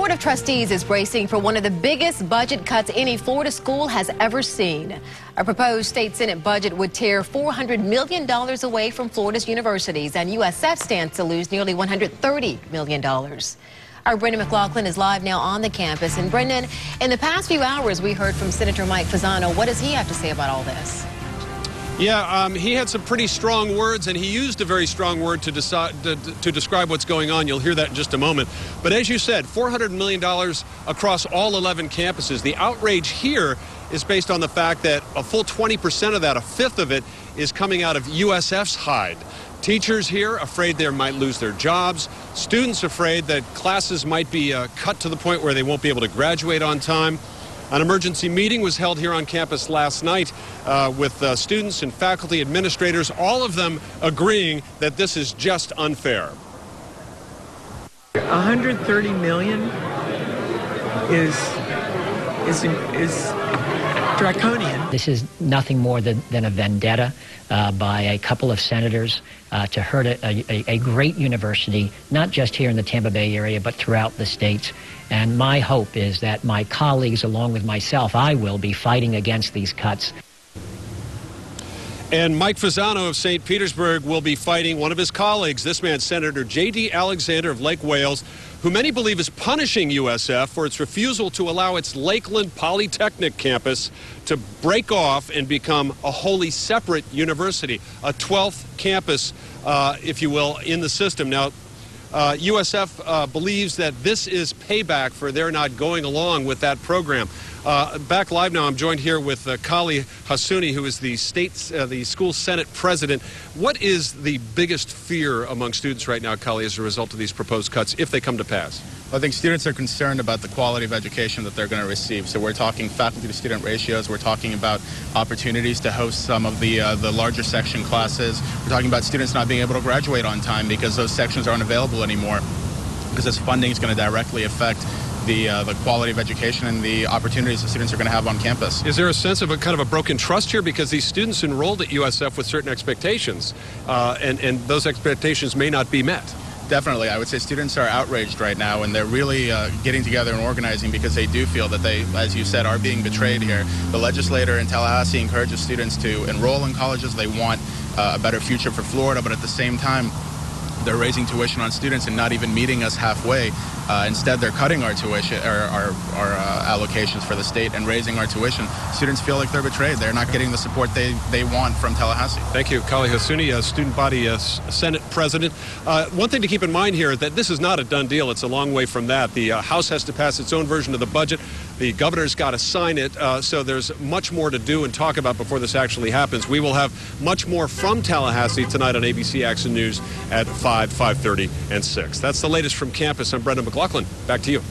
Board of Trustees is bracing for one of the biggest budget cuts any Florida school has ever seen. A proposed state Senate budget would tear $400 million away from Florida's universities, and USF stands to lose nearly $130 million. Our Brendan McLaughlin is live now on the campus. And Brendan, in the past few hours, we heard from Senator Mike Fasano. What does he have to say about all this? Yeah, he had some pretty strong words, and he used a very strong word to describe what's going on. You'll hear that in just a moment. But as you said, $400 million across all 11 campuses. The outrage here is based on the fact that a full 20% of that, a fifth of it, is coming out of USF's hide. Teachers here afraid they might lose their jobs. Students afraid that classes might be cut to the point where they won't be able to graduate on time. An emergency meeting was held here on campus last night with students and faculty administrators, all of them agreeing that this is just unfair. $130 million is draconian. This is nothing more than a vendetta by a couple of senators to hurt a great university, not just here in the Tampa Bay area, but throughout the state. And my hope is that my colleagues, along with myself, I will be fighting against these cuts. And Mike Fasano of St. Petersburg will be fighting one of his colleagues, this man, Senator J.D. Alexander of Lake Wales, who many believe is punishing USF for its refusal to allow its Lakeland Polytechnic campus to break off and become a wholly separate university, a 12th campus, if you will, in the system. Now, USF believes that this is payback for their not going along with that program. Back live now, I'm joined here with Kali Hassouni, who is the school senate president. What is the biggest fear among students right now, Kali, as a result of these proposed cuts, if they come to pass? I think students are concerned about the quality of education that they're going to receive. So we're talking faculty to student ratios. We're talking about opportunities to host some of the larger section classes. We're talking about students not being able to graduate on time because those sections aren't available anymore, because this funding is going to directly affect the quality of education and the opportunities that students are going to have on campus. Is there a sense of a kind of a broken trust here, because these students enrolled at USF with certain expectations, and those expectations may not be met? Definitely. I would say students are outraged right now, and they're really getting together and organizing because they do feel that they, as you said, are being betrayed here. The legislator in Tallahassee encourages students to enroll in colleges. They want a better future for Florida, but at the same time, they're raising tuition on students and not even meeting us halfway. Instead, they're cutting our tuition, our allocations for the state, and raising our tuition. Students feel like they're betrayed. They're not getting the support they want from Tallahassee. Thank you, Kali Hassouni, student body Senate president. One thing to keep in mind here is that this is not a done deal. It's a long way from that. The House has to pass its own version of the budget. The governor's got to sign it, so there's much more to do and talk about before this actually happens. We will have much more from Tallahassee tonight on ABC Action News at 5, 5:30, and 6. That's the latest from campus. I'm Brendan McLaughlin. Back to you.